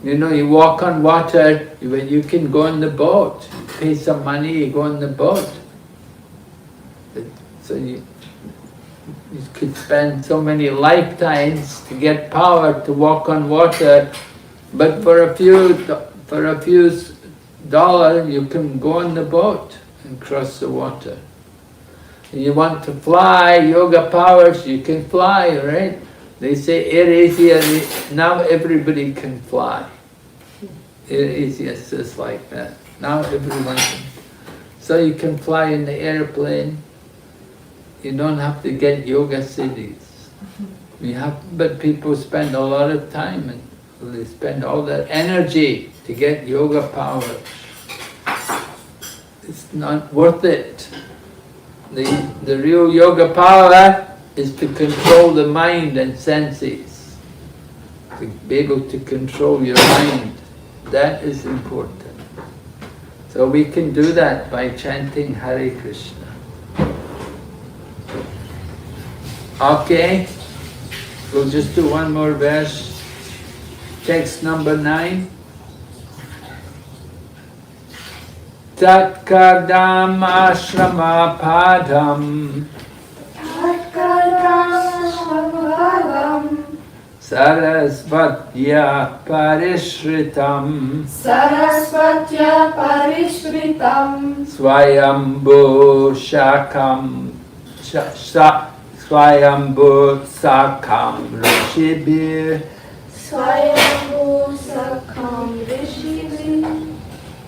You know, you walk on water, you can go on the boat. Pay some money, you go on the boat. So you could spend so many lifetimes to get power to walk on water, but for a few dollars you can go on the boat and cross the water. And you want to fly, yoga powers, you can fly, right? They say air Asia, now everybody can fly. Air Asia is just like that. Now everyone can. So you can fly in the airplane. You don't have to get yoga siddhis. But people spend a lot of time and they spend all their energy to get yoga powers. It's not worth it. The real yoga power is to control the mind and senses. To be able to control your mind. That is important. So we can do that by chanting Hare Krishna. Okay, we'll just do one more verse. Text number 9. Tatkadam ashrama padam Sarasvatya parishritam Swayambhu shakam Swayambhu sakam rishibir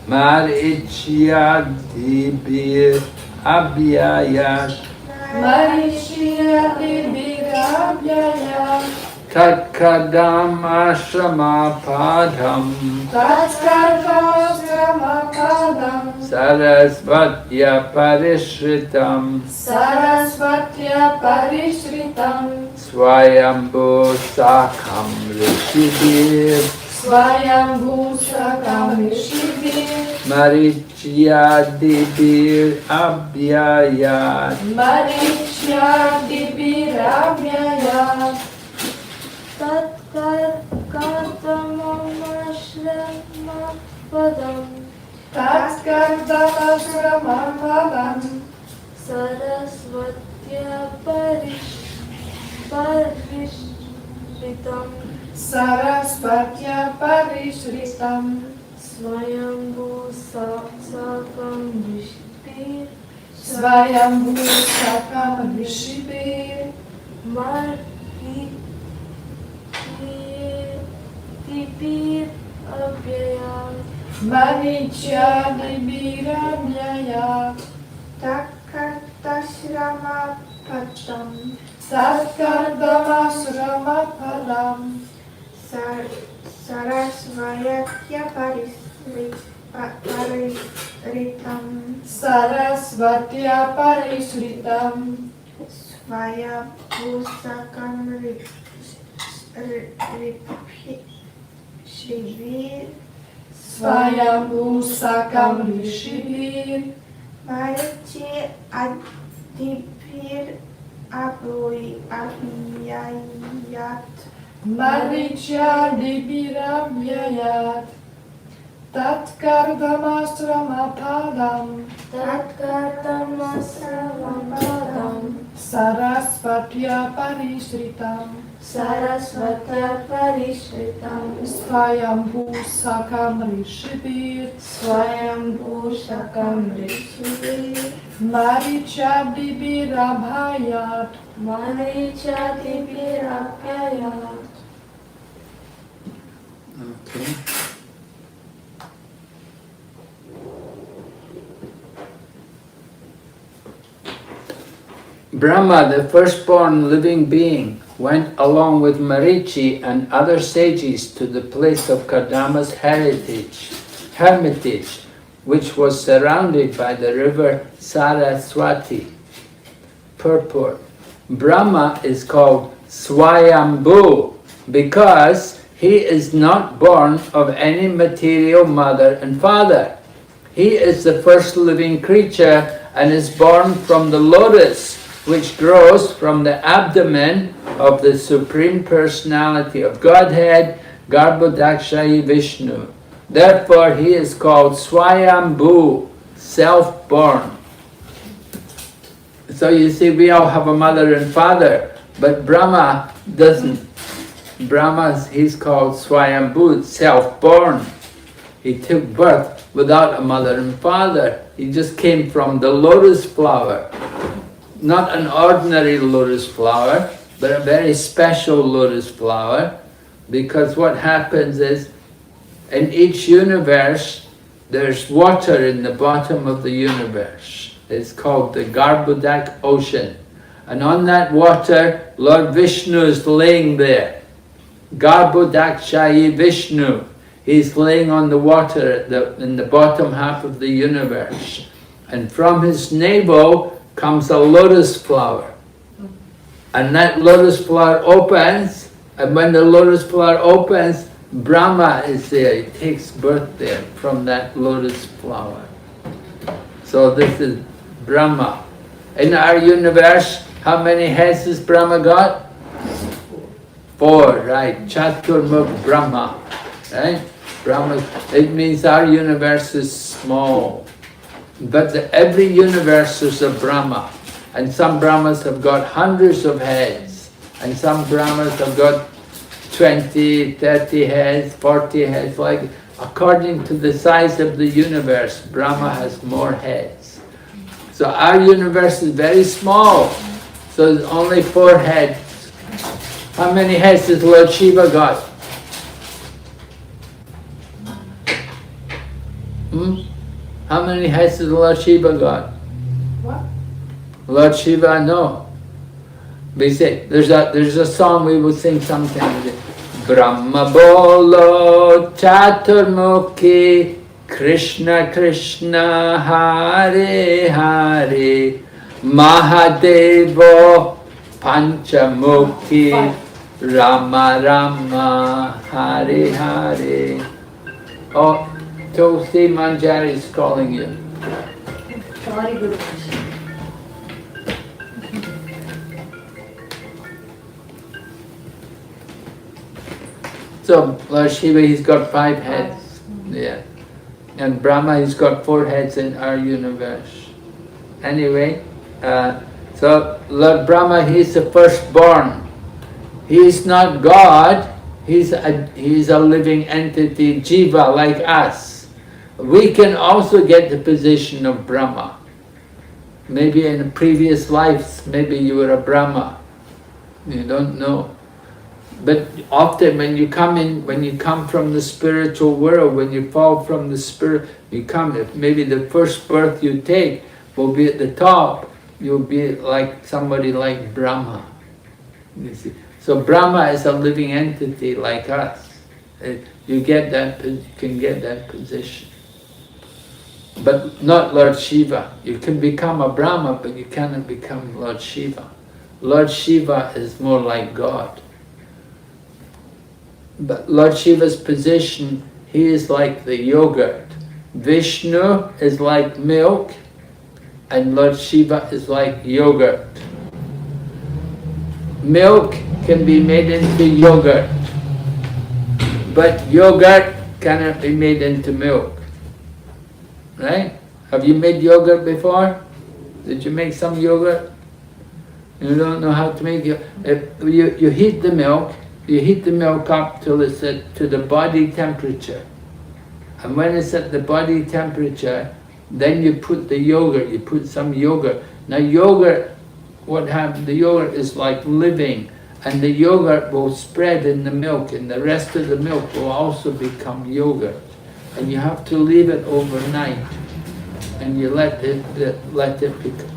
Marichya abhyayat Tatkadam ashramapadam Tatskardamastramapadam Sarasvatya parishritam Sarasvatya parishritam Swayambhu sakham rishibir Swayambhu sakam rishibir Maricyadibir abhyayat Maricyadibirabhyayat Tatkardamastramapadam Tatskardamastramapadam Sarasvatya parishritam Sarasvatya parishritam Swayambhu sakam rishibir Swayambhu sakam rishibir Margitibir abhyayam Maricyadibirabhyayat Takartashramapadam Tatkardamasramapadam Sarasvayatya parishritam Sarasvatya parishritam Swayambhusakam rishibir Swayambhu sakam rishibir Marichi adibir abhyayat Maricyadibirabhyayat Tatkardamasramapadam Tatkardamastramapadam Sarasvatya parishritam Sarasvatya parishritam Swayambhu sakam rishibir Swayambhu sakam rishibir Maricyadibirabhyayat Maricyadibir abhyayat. Okay. Brahma, the firstborn living being, went along with Marichi and other sages to the place of Kardama's hermitage, which was surrounded by the river Saraswati. Purport. Brahma is called Swayambhu because he is not born of any material mother and father. He is the first living creature and is born from the lotus, which grows from the abdomen of the Supreme Personality of Godhead, Garbhodakshayi Vishnu. Therefore, he is called Swayambhu, self-born. So you see, we all have a mother and father, but Brahma doesn't. Brahma, he's called Swayambhu, self-born. He took birth without a mother and father. He just came from the lotus flower. Not an ordinary lotus flower, but a very special lotus flower, because what happens is, in each universe, there's water in the bottom of the universe. It's called the Garbhodak Ocean. And on that water, Lord Vishnu is laying there. Garbhodakshayi Vishnu. He's laying on the water in the bottom half of the universe. And from his navel comes a lotus flower. And that lotus flower opens, and when the lotus flower opens, Brahma is there. He takes birth there from that lotus flower. So this is Brahma. In our universe, how many heads has Brahma got? 4, right? Chaturmukh Brahma, right? Brahma, it means our universe is small. But every universe is a Brahma. And some Brahmas have got hundreds of heads. And some Brahmas have got 20, 30 heads, 40 heads. Like, according to the size of the universe, Brahma has more heads. So our universe is very small. So there's only 4 heads. How many heads has Lord Shiva got? How many heads has Lord Shiva got? What? Lord Shiva, no. We say, there's a song we will sing sometimes. Brahma bolo chaturmukhi Krishna Krishna Hare Hare Mahadevo Panchamukhi Rama Rama Hare Hare. Oh, Tulsi Manjari is calling you. Sorry, Guru. So Lord Shiva, he's got 5 heads. Yeah. And Brahma, he's got 4 heads in our universe. Anyway, so Lord Brahma, he's the firstborn. He's not God. He's a living entity, Jiva, like us. We can also get the position of Brahma. Maybe in previous lives, maybe you were a Brahma. You don't know. But often when you come from the spiritual world, when you fall from the spirit, maybe the first birth you take will be at the top, you'll be like somebody like Brahma. You see? So Brahma is a living entity like us. You can get that position. But not Lord Shiva. You can become a Brahma, but you cannot become Lord Shiva. Lord Shiva is more like God. But Lord Shiva's position, he is like the yogurt. Vishnu is like milk, and Lord Shiva is like yogurt. Milk can be made into yogurt, but yogurt cannot be made into milk. Right? Have you made yogurt before? Did you make some yogurt? You don't know how to make it. You heat the milk. You heat the milk up till it's to the body temperature. And when it's at the body temperature, then you put the yogurt, you put some yogurt. Now yogurt, what happens, the yogurt is like living, and the yogurt will spread in the milk, and the rest of the milk will also become yogurt. And you have to leave it overnight, and you let it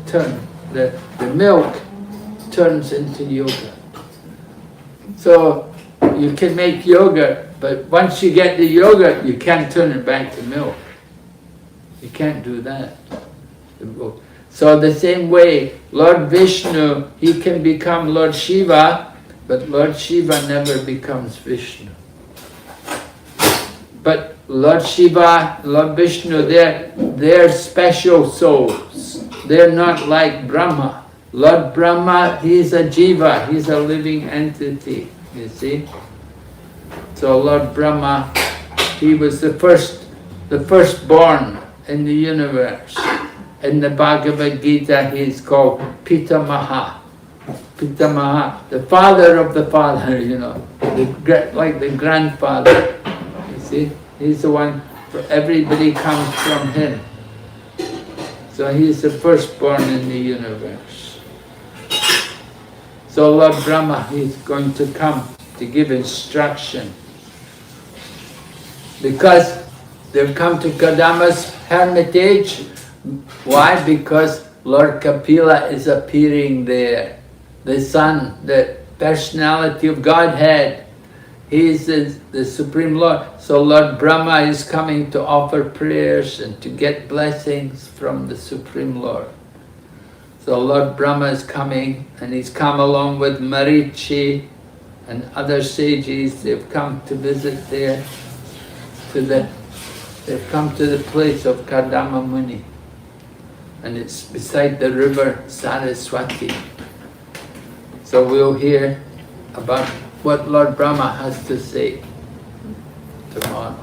turn. The milk turns into yogurt. So you can make yogurt, but once you get the yogurt, you can't turn it back to milk. You can't do that. So the same way, Lord Vishnu, he can become Lord Shiva, but Lord Shiva never becomes Vishnu. But Lord Shiva, Lord Vishnu, they're special souls. They're not like Brahma. Lord Brahma, he's a jiva, he's a living entity, you see. So Lord Brahma, he was the firstborn in the universe. In the Bhagavad Gita, he's called Pitamaha. Pitamaha, the father of the father, you know, like the grandfather. You see, he's the one, everybody comes from him. So he's the firstborn in the universe. So Lord Brahma, he's going to come to give instruction. Because they've come to Kadama's hermitage. Why? Because Lord Kapila is appearing there. The Son, the personality of Godhead. He is the Supreme Lord. So Lord Brahma is coming to offer prayers and to get blessings from the Supreme Lord. So Lord Brahma is coming, and he's come along with Marichi and other sages. They've come to visit there. They've come to the place of Kadama Muni, and it's beside the river Saraswati. So we'll hear about what Lord Brahma has to say tomorrow.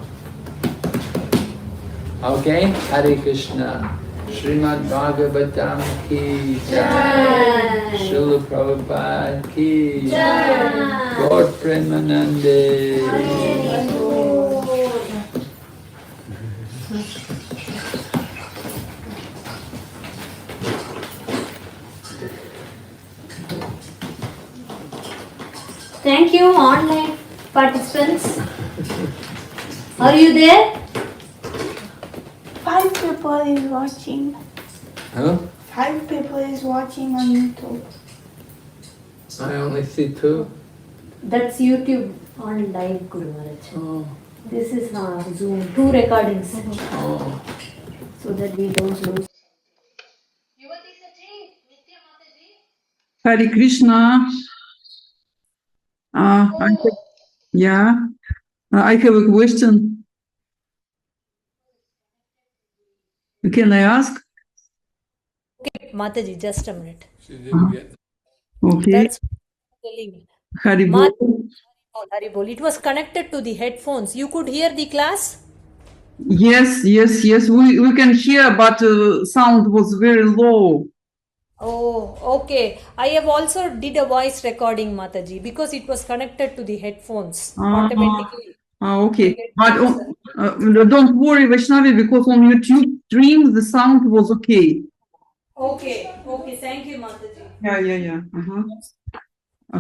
Okay? Hare Krishna. Srimad Bhagavatam ki jai. Srila Prabhupada ki jai. Gaur Premanande. Thank you, online participants. Are you there? 5 people is watching. Huh? 5 people is watching on YouTube. I only see two. That's YouTube on live, Guru Maharaj. Oh. This is Zoom, 2 recordings, Oh. so that we don't lose. Hare Krishna. Yeah. I have a question. Can I ask? Okay, Mataji, just a minute. Okay. That's telling. Haribol. Haribol. It was connected to the headphones. You could hear the class? Yes. We can hear, but sound was very low. Oh, okay. I have also did a voice recording, Mataji, because it was connected to the headphones automatically. Okay. But don't worry, Vaishnavi, because on YouTube stream the sound was okay. Okay. Thank you, Mataji. Yeah.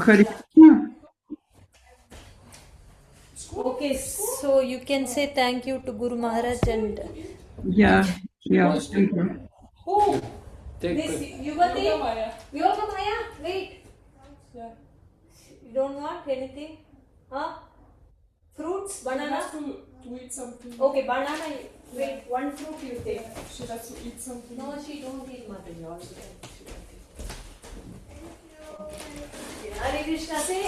Hare Krishna. Okay, so you can say thank you to Guru Maharaj and Yeah. Thank you. who? Take This it. Yuvati? Yoga Maya? Wait. You don't want anything? Huh? Fruits? Banana? To eat something. Okay, banana. Wait, one fruit you take. She has to eat something. No, she don't eat Mataji all the time. She don't eat. Hare Krishna, say